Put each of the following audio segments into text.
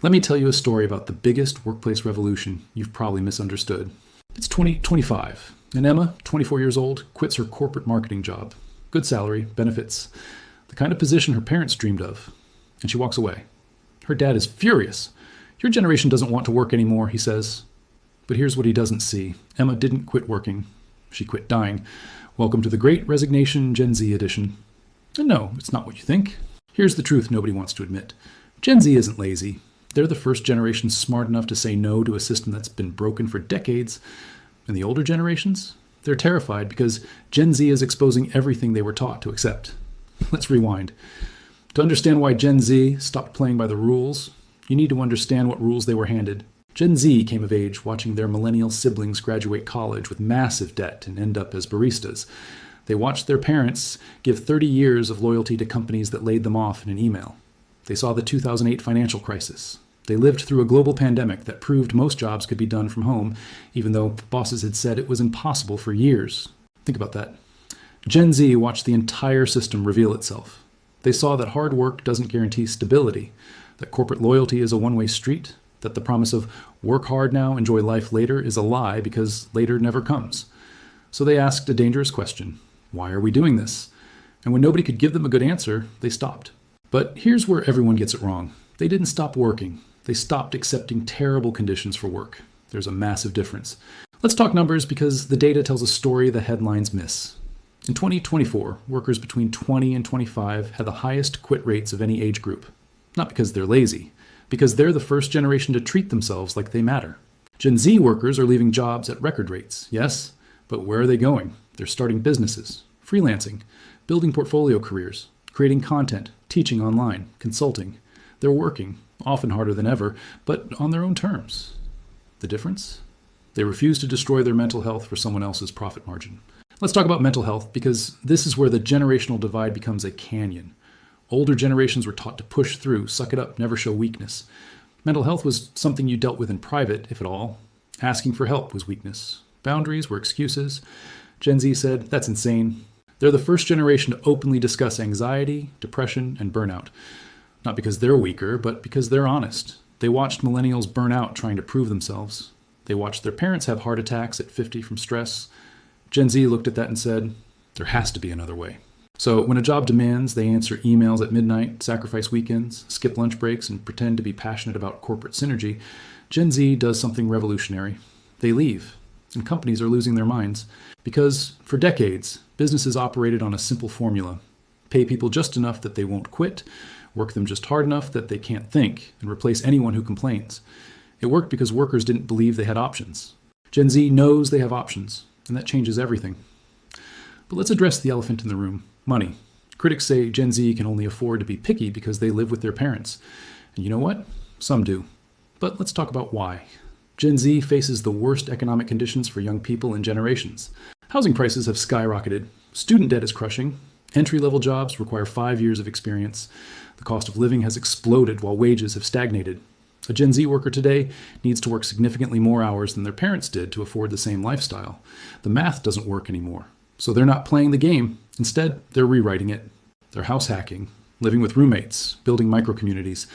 Let me tell you a story about the biggest workplace revolution you've probably misunderstood. It's 2025, and Emma, 24 years old, quits her corporate marketing job. Good salary, benefits, the kind of position her parents dreamed of. And she walks away. Her dad is furious. Your generation doesn't want to work anymore, he says. But here's what he doesn't see. Emma didn't quit working. She quit dying. Welcome to the Great Resignation Gen Z edition. And no, it's not what you think. Here's the truth nobody wants to admit. Gen Z isn't lazy. They're the first generation smart enough to say no to a system that's been broken for decades. And the older generations? They're terrified because Gen Z is exposing everything they were taught to accept. Let's rewind. To understand why Gen Z stopped playing by the rules, you need to understand what rules they were handed. Gen Z came of age watching their millennial siblings graduate college with massive debt and end up as baristas. They watched their parents give 30 years of loyalty to companies that laid them off in an email. They saw the 2008 financial crisis. They lived through a global pandemic that proved most jobs could be done from home, even though bosses had said it was impossible for years. Think about that. Gen Z watched the entire system reveal itself. They saw that hard work doesn't guarantee stability, that corporate loyalty is a one-way street, that the promise of work hard now, enjoy life later is a lie because later never comes. So they asked a dangerous question. Why are we doing this? And when nobody could give them a good answer, they stopped. But here's where everyone gets it wrong. They didn't stop working. They stopped accepting terrible conditions for work. There's a massive difference. Let's talk numbers because the data tells a story the headlines miss. In 2024, workers between 20 and 25 had the highest quit rates of any age group. Not because they're lazy, because they're the first generation to treat themselves like they matter. Gen Z workers are leaving jobs at record rates, yes, but where are they going? They're starting businesses, freelancing, building portfolio careers, creating content, teaching online, consulting. They're working, often harder than ever, but on their own terms. The difference? They refuse to destroy their mental health for someone else's profit margin. Let's talk about mental health because this is where the generational divide becomes a canyon. Older generations were taught to push through, suck it up, never show weakness. Mental health was something you dealt with in private, if at all. Asking for help was weakness. Boundaries were excuses. Gen Z said, that's insane. They're the first generation to openly discuss anxiety, depression, and burnout. Not because they're weaker, but because they're honest. They watched millennials burn out trying to prove themselves. They watched their parents have heart attacks at 50 from stress. Gen Z looked at that and said, there has to be another way. So when a job demands, they answer emails at midnight, sacrifice weekends, skip lunch breaks, and pretend to be passionate about corporate synergy, Gen Z does something revolutionary. They leave, and companies are losing their minds. Because for decades, businesses operated on a simple formula. Pay people just enough that they won't quit, work them just hard enough that they can't think, and replace anyone who complains. It worked because workers didn't believe they had options. Gen Z knows they have options, and that changes everything. But let's address the elephant in the room. Money. Critics say Gen Z can only afford to be picky because they live with their parents. And you know what? Some do. But let's talk about why. Gen Z faces the worst economic conditions for young people in generations. Housing prices have skyrocketed. Student debt is crushing. Entry-level jobs require 5 years of experience. The cost of living has exploded while wages have stagnated. A Gen Z worker today needs to work significantly more hours than their parents did to afford the same lifestyle. The math doesn't work anymore. So they're not playing the game. Instead, they're rewriting it. They're house hacking, living with roommates, building micro-communities.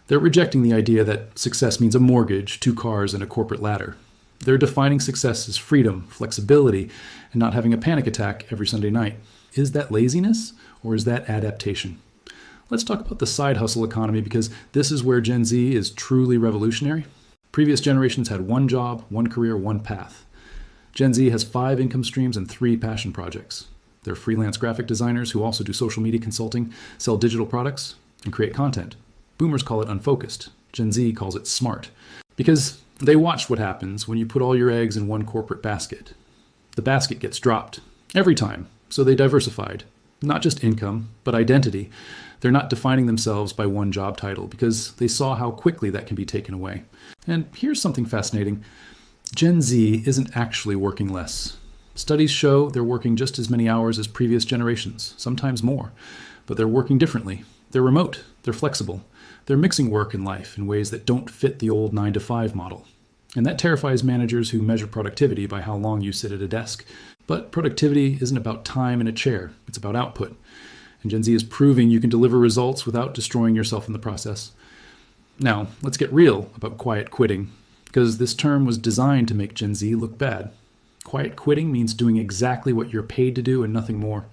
They're rejecting the idea that success means a mortgage, 2 cars, and a corporate ladder. They're defining success as freedom, flexibility, and not having a panic attack every Sunday night. Is that laziness, or is that adaptation? Let's talk about the side hustle economy because this is where Gen Z is truly revolutionary. Previous generations had one job, one career, one path. Gen Z has 5 income streams and 3 passion projects. They're freelance graphic designers who also do social media consulting, sell digital products, and create content. Boomers call it unfocused. Gen Z calls it smart. Because they watched what happens when you put all your eggs in one corporate basket. The basket gets dropped every time, so they diversified. Not just income, but identity. They're not defining themselves by one job title because they saw how quickly that can be taken away. And here's something fascinating. Gen Z isn't actually working less. Studies show they're working just as many hours as previous generations, sometimes more. But they're working differently. They're remote. They're flexible. They're mixing work and life in ways that don't fit the old 9-to-5 model. And that terrifies managers who measure productivity by how long you sit at a desk. But productivity isn't about time in a chair. It's about output. And Gen Z is proving you can deliver results without destroying yourself in the process. Now, let's get real about quiet quitting, because this term was designed to make Gen Z look bad. Quiet quitting means doing exactly what you're paid to do and nothing more.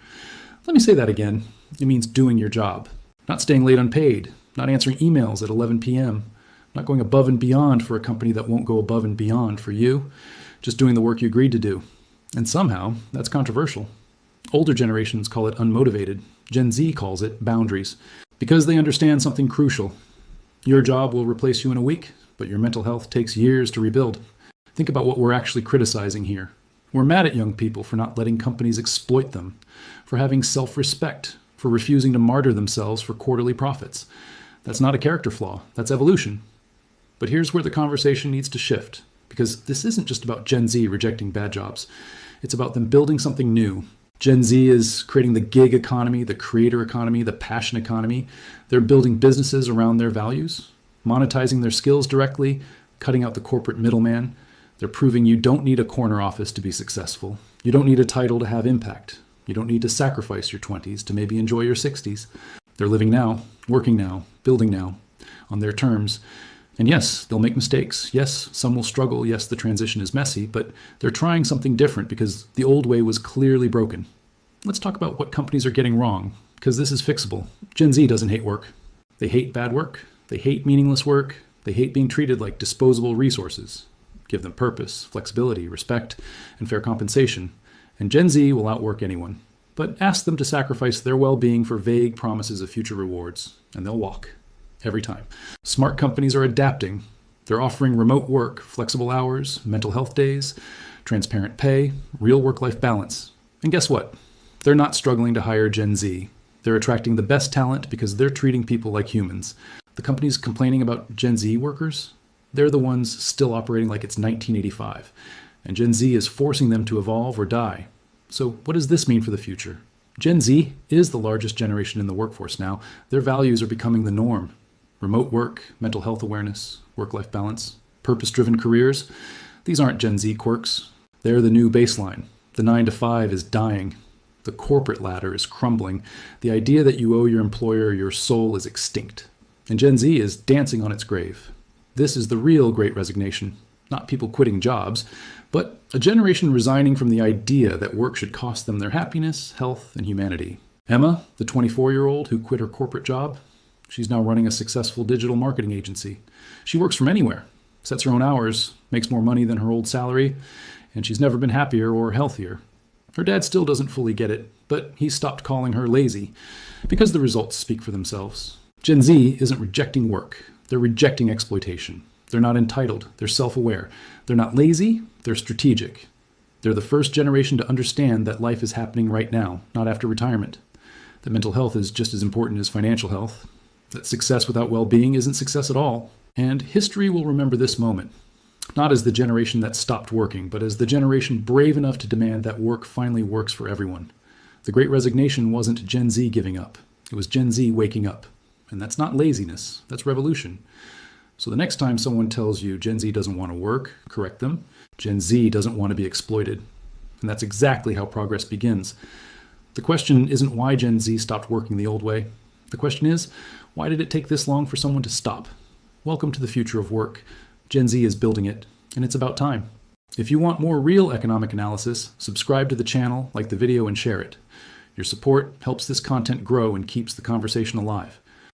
Let me say that again. It means doing your job. Not staying late unpaid, not answering emails at 11 p.m., not going above and beyond for a company that won't go above and beyond for you, just doing the work you agreed to do. And somehow, that's controversial. Older generations call it unmotivated. Gen Z calls it boundaries, because they understand something crucial. Your job will replace you in a week, but your mental health takes years to rebuild. Think about what we're actually criticizing here. We're mad at young people for not letting companies exploit them, for having self-respect, for refusing to martyr themselves for quarterly profits. That's not a character flaw, that's evolution. But here's where the conversation needs to shift, because this isn't just about Gen Z rejecting bad jobs. It's about them building something new. Gen Z is creating the gig economy, the creator economy, the passion economy. They're building businesses around their values, monetizing their skills directly, cutting out the corporate middleman. They're proving you don't need a corner office to be successful. You don't need a title to have impact. You don't need to sacrifice your 20s to maybe enjoy your 60s. They're living now, working now, building now, on their terms. And yes, they'll make mistakes. Yes, some will struggle. Yes, the transition is messy, but they're trying something different because the old way was clearly broken. Let's talk about what companies are getting wrong, because this is fixable. Gen Z doesn't hate work. They hate bad work. They hate meaningless work. They hate being treated like disposable resources. Give them purpose, flexibility, respect, and fair compensation. And Gen Z will outwork anyone. But ask them to sacrifice their well-being for vague promises of future rewards, and they'll walk. Every time. Smart companies are adapting. They're offering remote work, flexible hours, mental health days, transparent pay, real work-life balance. And guess what? They're not struggling to hire Gen Z. They're attracting the best talent because they're treating people like humans. The companies complaining about Gen Z workers, they're the ones still operating like it's 1985. And Gen Z is forcing them to evolve or die. So what does this mean for the future? Gen Z is the largest generation in the workforce now. Their values are becoming the norm. Remote work, mental health awareness, work-life balance, purpose-driven careers. These aren't Gen Z quirks. They're the new baseline. The 9 to 5 is dying. The corporate ladder is crumbling. The idea that you owe your employer your soul is extinct. And Gen Z is dancing on its grave. This is the real Great Resignation. Not people quitting jobs, but a generation resigning from the idea that work should cost them their happiness, health, and humanity. Emma, the 24-year-old who quit her corporate job, she's now running a successful digital marketing agency. She works from anywhere, sets her own hours, makes more money than her old salary, and she's never been happier or healthier. Her dad still doesn't fully get it, but he stopped calling her lazy, because the results speak for themselves. Gen Z isn't rejecting work, they're rejecting exploitation. They're not entitled, they're self-aware. They're not lazy, they're strategic. They're the first generation to understand that life is happening right now, not after retirement. That mental health is just as important as financial health. That success without well-being isn't success at all. And history will remember this moment, not as the generation that stopped working, but as the generation brave enough to demand that work finally works for everyone. The Great Resignation wasn't Gen Z giving up. It was Gen Z waking up. And that's not laziness, that's revolution. So the next time someone tells you Gen Z doesn't want to work, correct them. Gen Z doesn't want to be exploited. And that's exactly how progress begins. The question isn't why Gen Z stopped working the old way. The question is, why did it take this long for someone to stop? Welcome to the future of work. Gen Z is building it, and it's about time. If you want more real economic analysis, subscribe to the channel, like the video, and share it. Your support helps this content grow and keeps the conversation alive.